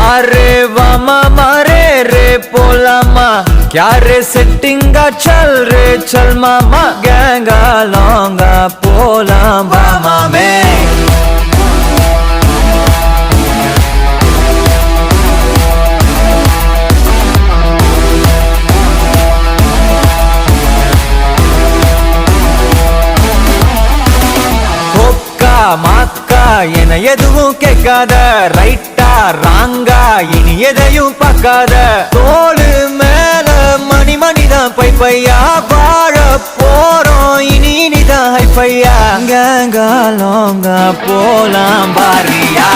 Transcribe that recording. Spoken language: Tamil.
बारे वामा मारे रे पोलामा क्या रे सेटिंगा चल रे चल मामा गैंगा लौंगा पोला बामा में மாக்கா என எதுவும் கேட்காத ரைட்டா ராங்கா இனி எதையும் பார்க்காத தோளு மேல மணி மணிதான் பை பையா வாழ போறோம் இனி இனிதான் ஹைஃபையா கேங்கா லோங்கா போலாம் பாரியா